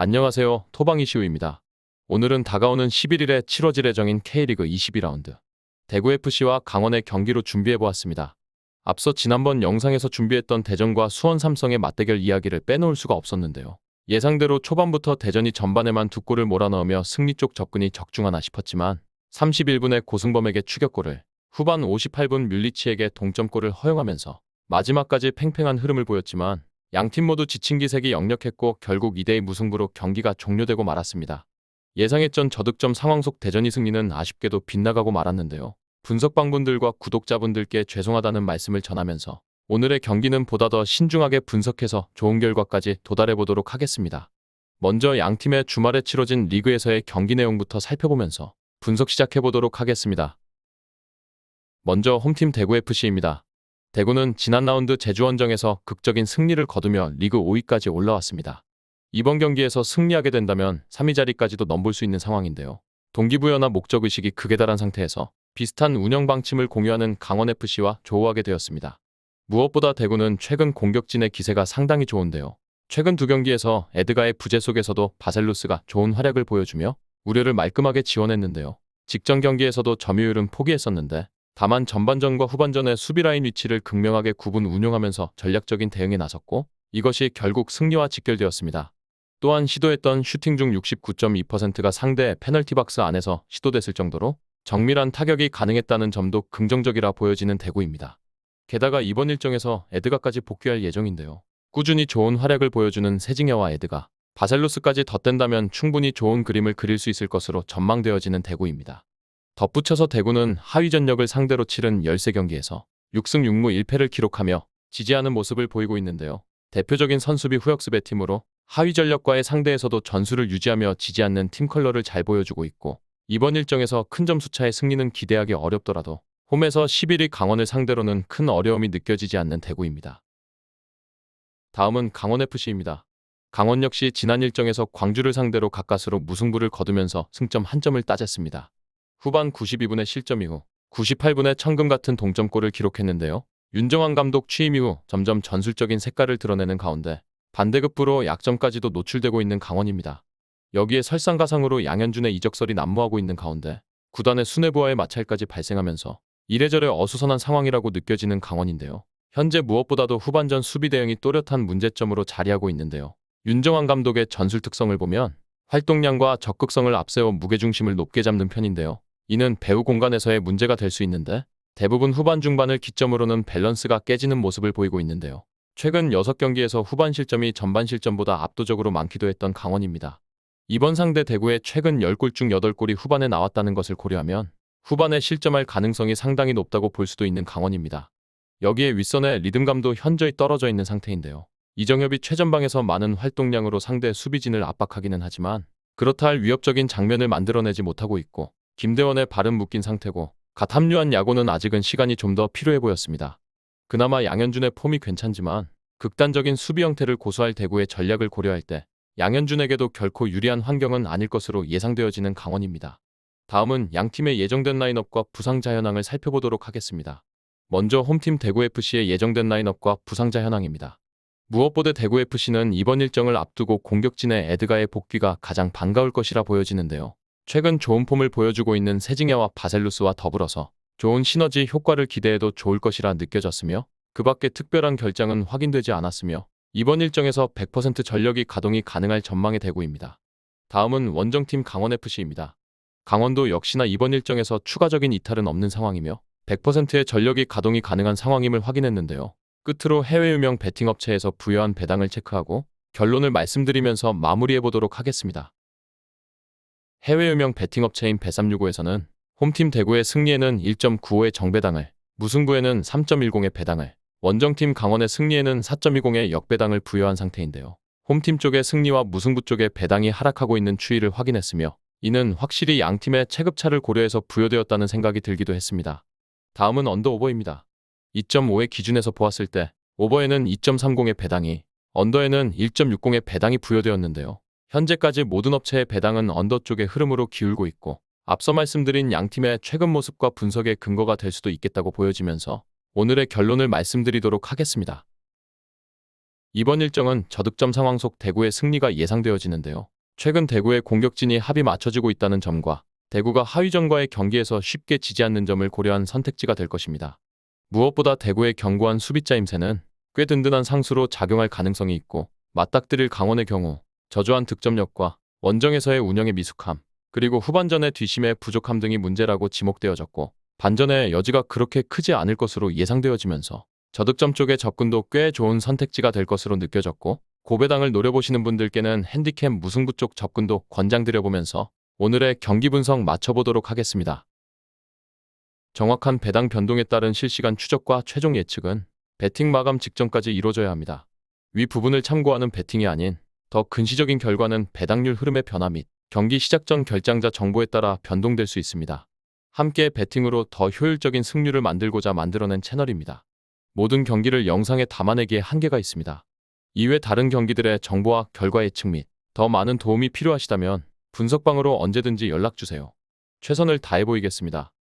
안녕하세요. 토방이시우입니다. 오늘은 다가오는 11일에 치러질 예정인 K리그 22라운드 대구FC와 강원의 경기로 준비해보았습니다. 앞서 지난번 영상에서 준비했던 대전과 수원 삼성의 맞대결 이야기를 빼놓을 수가 없었는데요. 예상대로 초반부터 대전이 전반에만 두 골을 몰아넣으며 승리 쪽 접근이 적중하나 싶었지만 31분에 고승범에게 추격골을, 후반 58분 뮬리치에게 동점골을 허용하면서 마지막까지 팽팽한 흐름을 보였지만 양팀 모두 지친 기색이 역력했고 결국 2대2 무승부로 경기가 종료되고 말았습니다. 예상했던 저득점 상황 속 대전이 승리는 아쉽게도 빗나가고 말았는데요. 분석방분들과 구독자분들께 죄송하다는 말씀을 전하면서 오늘의 경기는 보다 더 신중하게 분석해서 좋은 결과까지 도달해보도록 하겠습니다. 먼저 양팀의 주말에 치러진 리그에서의 경기 내용부터 살펴보면서 분석 시작해보도록 하겠습니다. 먼저 홈팀 대구FC입니다. 대구는 지난 라운드 제주원정에서 극적인 승리를 거두며 리그 5위까지 올라왔습니다. 이번 경기에서 승리하게 된다면 3위 자리까지도 넘볼 수 있는 상황인데요. 동기부여나 목적의식이 극에 달한 상태에서 비슷한 운영 방침을 공유하는 강원FC와 조우하게 되었습니다. 무엇보다 대구는 최근 공격진의 기세가 상당히 좋은데요. 최근 두 경기에서 에드가의 부재 속에서도 바셀루스가 좋은 활약을 보여주며 우려를 말끔하게 지원했는데요. 직전 경기에서도 점유율은 포기했었는데 다만 전반전과 후반전의 수비라인 위치를 극명하게 구분 운용하면서 전략적인 대응에 나섰고 이것이 결국 승리와 직결되었습니다. 또한 시도했던 슈팅 중 69.2%가 상대의 페널티 박스 안에서 시도됐을 정도로 정밀한 타격이 가능했다는 점도 긍정적이라 보여지는 대구입니다. 게다가 이번 일정에서 에드가까지 복귀할 예정인데요. 꾸준히 좋은 활약을 보여주는 세징야와 에드가, 바셀루스까지 덧댄다면 충분히 좋은 그림을 그릴 수 있을 것으로 전망되어지는 대구입니다. 덧붙여서 대구는 하위 전력을 상대로 치른 13경기에서 6승 6무 1패를 기록하며 지지 않은 모습을 보이고 있는데요. 대표적인 선수비 후역습의 팀으로 하위 전력과의 상대에서도 전술을 유지하며 지지 않는 팀 컬러를 잘 보여주고 있고 이번 일정에서 큰 점수차의 승리는 기대하기 어렵더라도 홈에서 11위 강원을 상대로는 큰 어려움이 느껴지지 않는 대구입니다. 다음은 강원FC입니다. 강원 역시 지난 일정에서 광주를 상대로 가까스로 무승부를 거두면서 승점 1점을 따졌습니다. 후반 92분의 실점 이후 98분에 천금 같은 동점골을 기록했는데요. 윤정환 감독 취임 이후 점점 전술적인 색깔을 드러내는 가운데 반대급부로 약점까지도 노출되고 있는 강원입니다. 여기에 설상가상으로 양현준의 이적설이 난무하고 있는 가운데 구단의 수뇌부와의 마찰까지 발생하면서 이래저래 어수선한 상황이라고 느껴지는 강원인데요. 현재 무엇보다도 후반전 수비 대응이 또렷한 문제점으로 자리하고 있는데요. 윤정환 감독의 전술 특성을 보면 활동량과 적극성을 앞세워 무게중심을 높게 잡는 편인데요. 이는 배후 공간에서의 문제가 될 수 있는데 대부분 후반 중반을 기점으로는 밸런스가 깨지는 모습을 보이고 있는데요. 최근 6경기에서 후반 실점이 전반 실점보다 압도적으로 많기도 했던 강원입니다. 이번 상대 대구의 최근 10골 중 8골이 후반에 나왔다는 것을 고려하면 후반에 실점할 가능성이 상당히 높다고 볼 수도 있는 강원입니다. 여기에 윗선의 리듬감도 현저히 떨어져 있는 상태인데요. 이정협이 최전방에서 많은 활동량으로 상대 수비진을 압박하기는 하지만 그렇다 할 위협적인 장면을 만들어내지 못하고 있고 김대원의 발은 묶인 상태고 갓 합류한 야구는 아직은 시간이 좀 더 필요해 보였습니다. 그나마 양현준의 폼이 괜찮지만 극단적인 수비 형태를 고수할 대구의 전략을 고려할 때 양현준에게도 결코 유리한 환경은 아닐 것으로 예상되어지는 강원입니다. 다음은 양팀의 예정된 라인업과 부상자 현황을 살펴보도록 하겠습니다. 먼저 홈팀 대구FC의 예정된 라인업과 부상자 현황입니다. 무엇보다 대구FC는 이번 일정을 앞두고 공격진의 에드가의 복귀가 가장 반가울 것이라 보여지는데요. 최근 좋은 폼을 보여주고 있는 세징야와 바셀루스와 더불어서 좋은 시너지 효과를 기대해도 좋을 것이라 느껴졌으며 그 밖에 특별한 결장은 확인되지 않았으며 이번 일정에서 100% 전력이 가동이 가능할 전망의 대구입니다. 다음은 원정팀 강원FC입니다. 강원도 역시나 이번 일정에서 추가적인 이탈은 없는 상황이며 100%의 전력이 가동이 가능한 상황임을 확인했는데요. 끝으로 해외 유명 베팅업체에서 부여한 배당을 체크하고 결론을 말씀드리면서 마무리해보도록 하겠습니다. 해외 유명 베팅업체인 bet365에서는 홈팀 대구의 승리에는 1.95의 정배당을, 무승부에는 3.10의 배당을, 원정팀 강원의 승리에는 4.20의 역배당을 부여한 상태인데요. 홈팀 쪽의 승리와 무승부 쪽의 배당이 하락하고 있는 추이를 확인했으며 이는 확실히 양팀의 체급차를 고려해서 부여되었다는 생각이 들기도 했습니다. 다음은 언더오버입니다. 2.5의 기준에서 보았을 때 오버에는 2.30의 배당이, 언더에는 1.60의 배당이 부여되었는데요. 현재까지 모든 업체의 배당은 언더 쪽의 흐름으로 기울고 있고 앞서 말씀드린 양팀의 최근 모습과 분석의 근거가 될 수도 있겠다고 보여지면서 오늘의 결론을 말씀드리도록 하겠습니다. 이번 일정은 저득점 상황 속 대구의 승리가 예상되어지는데요. 최근 대구의 공격진이 합이 맞춰지고 있다는 점과 대구가 하위전과의 경기에서 쉽게 지지 않는 점을 고려한 선택지가 될 것입니다. 무엇보다 대구의 견고한 수비자 임세는 꽤 든든한 상수로 작용할 가능성이 있고, 맞닥뜨릴 강원의 경우 저조한 득점력과 원정에서의 운영의 미숙함, 그리고 후반전의 뒷심의 부족함 등이 문제라고 지목되어졌고, 반전의 여지가 그렇게 크지 않을 것으로 예상되어지면서 저득점 쪽의 접근도 꽤 좋은 선택지가 될 것으로 느껴졌고, 고배당을 노려보시는 분들께는 핸디캡 무승부 쪽 접근도 권장드려보면서 오늘의 경기 분석 맞춰보도록 하겠습니다. 정확한 배당 변동에 따른 실시간 추적과 최종 예측은 배팅 마감 직전까지 이루어져야 합니다. 위 부분을 참고하는 배팅이 아닌 더 근시적인 결과는 배당률 흐름의 변화 및 경기 시작 전 결장자 정보에 따라 변동될 수 있습니다. 함께 배팅으로 더 효율적인 승률을 만들고자 만들어낸 채널입니다. 모든 경기를 영상에 담아내기에 한계가 있습니다. 이외 다른 경기들의 정보와 결과 예측 및 더 많은 도움이 필요하시다면 분석방으로 언제든지 연락주세요. 최선을 다해 보이겠습니다.